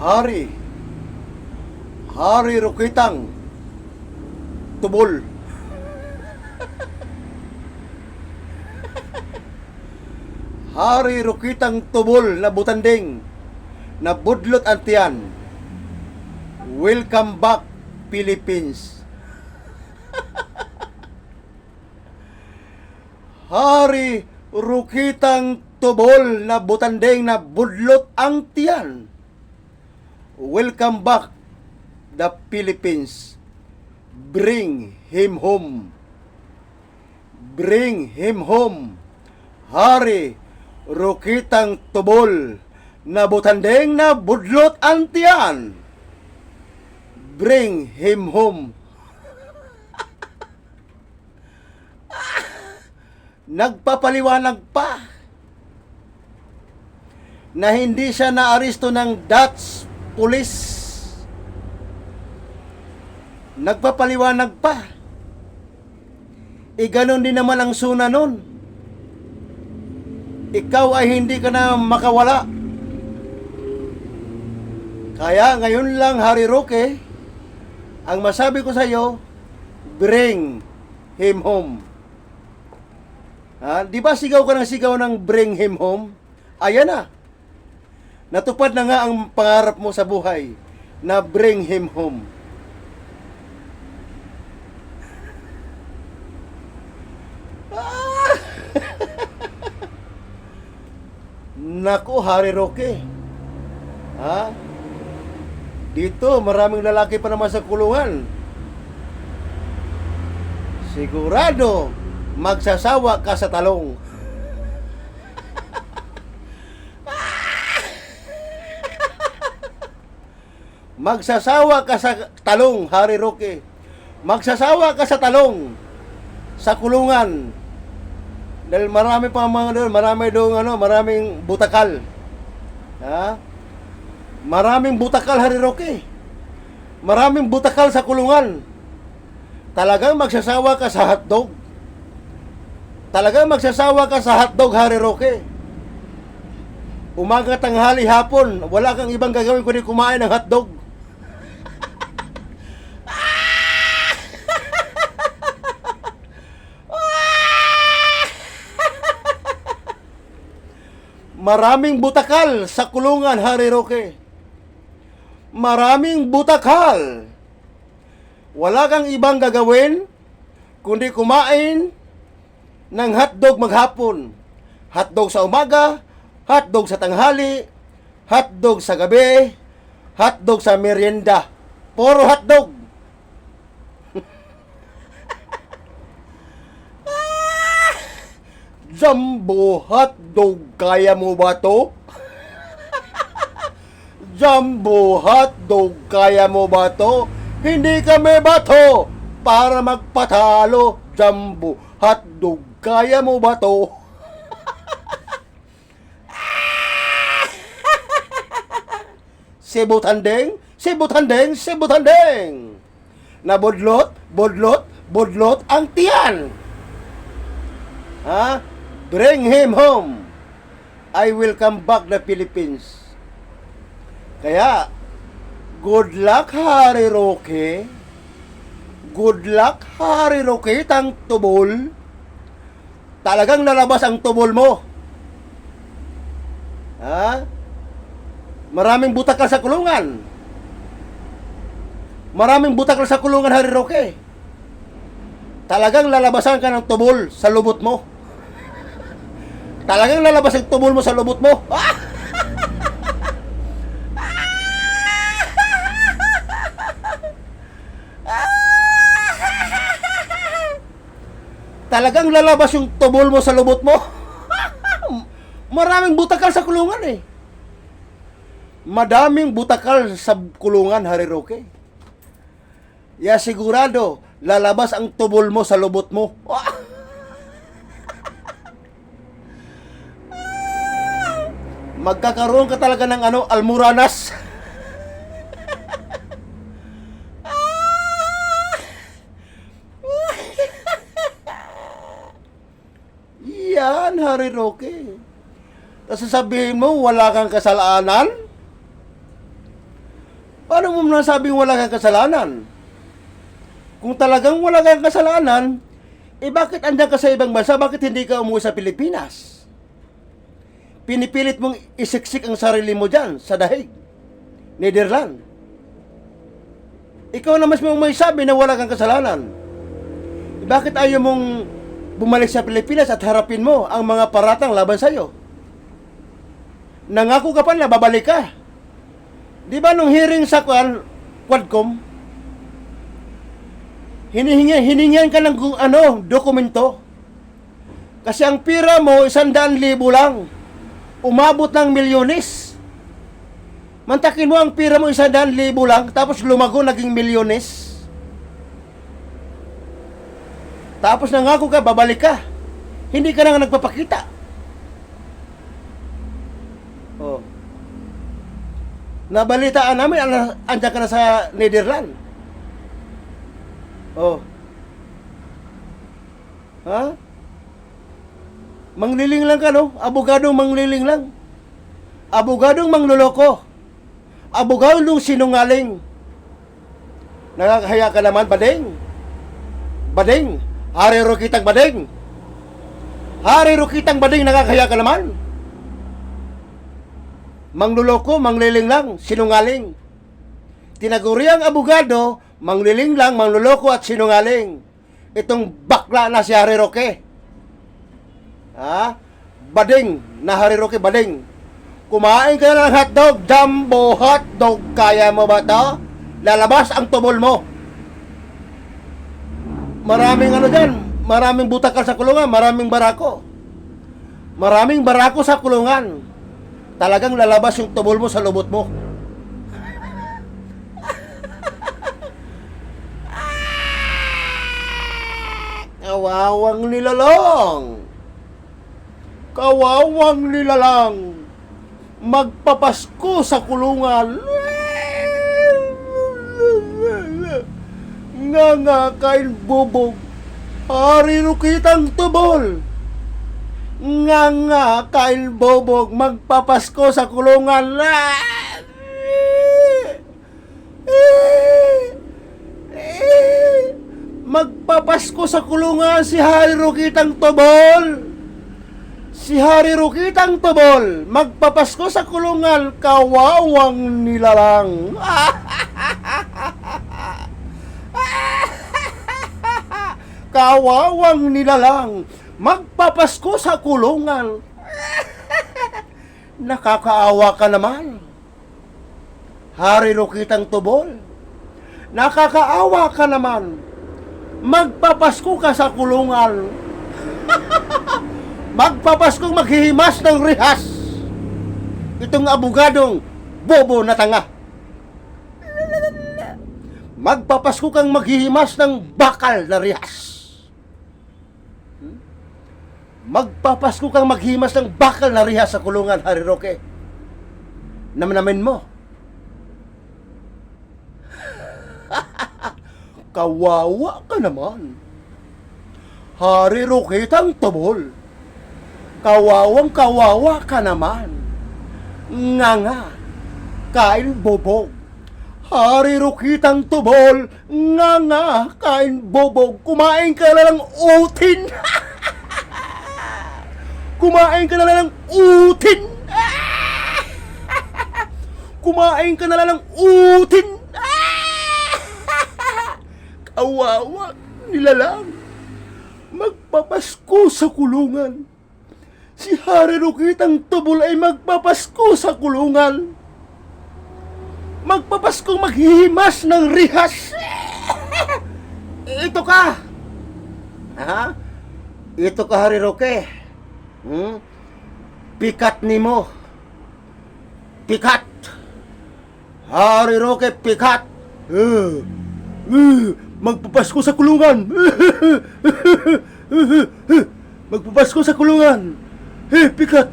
Hari, Hari Rukitang Tubol. Hari Rukitang Tubol na butanding na budlot ang tiyan. Welcome back, Philippines. Hari Rukitang Tubol na butanding na budlot ang tiyan. Welcome back, the Philippines. Bring him home. Bring him home. Hari Rukitang Tubol na butanding na budlot ang tiyan. Bring him home. Nagpapaliwanag pa na hindi siya naaresto ng Dutch police. Nagpapaliwanag pa. Ganon din naman ang suna nun. Ikaw ay hindi ka na makawala. Kaya ngayon lang, Hari Roque, ang masabi ko sa iyo, bring him home. Di ba sigaw ka ng sigaw ng bring him home? Ayan na. Natupad na nga ang pangarap mo sa buhay na bring him home. Naku, Hari Roque. Dito, maraming lalaki pa naman sa kulungan. Sigurado, magsasawa ka sa talong. Magsasawa ka sa talong, Hari Roque. Magsasawa ka sa talong sa kulungan. Dahil marami pa mga doon, maraming butakal. Maraming butakal, Hari Roque. Maraming butakal sa kulungan. Talagang magsasawa ka sa hotdog. Talagang magsasawa ka sa hotdog, Hari Roque. Umaga, tanghali, hapon, wala kang ibang gagawin kundi kumain ng hotdog. Maraming butakal sa kulungan, Hari Roque. Maraming butakal. Wala kang ibang gagawin kundi kumain ng hotdog maghapon. Hotdog sa umaga, hotdog sa tanghali, hotdog sa gabi, hotdog sa merienda. Puro hotdog. Jumbo hotdog, kaya mo ba to? Jumbo hotdog, kaya mo ba to? Hindi kami bato para magpatalo. Jumbo hotdog, kaya mo ba to? Sibutandeng, sibutandeng, sibutandeng. Na budlot, budlot, budlot ang tiyan. Bring him home. I will come back the Philippines. Kaya, good luck, Hari Roque. Good luck, Hari Roque, tang tubol. Talagang nalabas ang tubol mo. Maraming butakal sa kulungan. Maraming butakal sa kulungan, Hari Roque. Talagang lalabasan ka ng tubol sa lubot mo. Talagang lalabas ang tubol mo sa lubot mo. Talagang lalabas yung tubol mo sa lubot mo. Maraming butakal sa kulungan eh. Madaming butakal sa kulungan, Hari Roque. Sigurado, lalabas ang tubol mo sa lubot mo. Magkakaroon ka talaga ng almuranas. Yan, Hari Roque. Tapos sasabihin mo, wala kang kasalanan? Paano mo nasabing wala kang kasalanan? Kung talagang wala kang kasalanan, bakit andyan ka sa ibang bansa? Bakit hindi ka umuwi sa Pilipinas? Pinipilit mong isiksik ang sarili mo dyan sa dahig, Netherlands. Ikaw na mas mong may sabi na wala kang kasalanan. Bakit ayaw mong bumalik sa Pilipinas at harapin mo ang mga paratang laban sa'yo? Nangako ka pa na babalik ka. Di ba nung hearing sa Quadcom, hiningihan ka ng dokumento. Kasi ang pira mo, 100,000 lang. Umabot ng milyones. Mantakin mo ang pira mo, 100,000 lang, tapos lumago, naging milyones. Tapos nangako ka, babalik ka. Hindi ka na nga nagpapakita. Oh. Nabalitaan namin, andyan ka na sa Netherlands. Oh. Ha? Mangliling lang ka, no? Abogadong mangliling lang. Abogadong mangloloko. Abogadong sinungaling. Nakakahiya ka naman, bading. Bading. Hariro kitang bading. Hariro kitang bading, nakakahiya ka naman. Mangloloko, mangliling lang, sinungaling. Tinaguri ang abogado, mangliling lang, mangloloko at sinungaling. Itong bakla na si Harry Roque. Ha? Bading na Harry Roque, bading. Kumain ka na ng hotdog, jumbo hotdog. Kaya mo ba ito? Lalabas ang tubol mo. Maraming dyan, maraming butakal sa kulungan, maraming barako. Maraming barako sa kulungan. Talagang lalabas yung tubol mo sa lubot mo. Kawawang nilalang. Kawawang nilalang. Magpapasko sa kulungan. Nga kain bubog. Hariro kitang tubol. Nga kain bubog. Magpapasko sa kulungan. Magpapasko sa kulungan si Hariro kitang tubol. Si Hariro kitang tubol. Magpapasko sa kulungan. Kawawang nilalang. Kawawang nilalang. Magpapasko sa kulungan. Nakakaawa ka naman. Hariro kitang tubol. Nakakaawa ka naman. Magpapasko ka sa kulungan. Magpapaskong maghihimas ng rihas. Itong abogadong bobo na tanga. Magpapasko kang maghihimas ng bakal na rihas. Magpapasko kang maghihimas ng bakal na rihas sa kulungan, Harry Roque. Namnamin mo. Kawawa ka naman. Hariro kitang tubol. Kawawang kawawa ka naman. Nga kain bobog. Hariro kitang tubol. Nga kain bobog. Kumain ka na lang utin. Kumain ka na lang utin. Kumain ka na lang utin. Kawawa nilalang. Magpapasko sa kulungan. Si Hariro kitang tubol ay magpapasko sa kulungan. Magpapaskong maghihimas ng rihas. Ito ka. Ha? Ito ka, Harry Roque. Pikat ni mo. Pikat. Harry Roque, pikat. Magpapasko sa kulungan. Magpapasko sa kulungan. Pikat.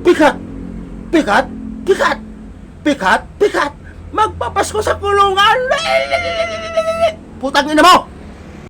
Pikat. Pikat. Pikat. Pikat. Pikat. Magpapasko sa kulungan. Putang ina mo.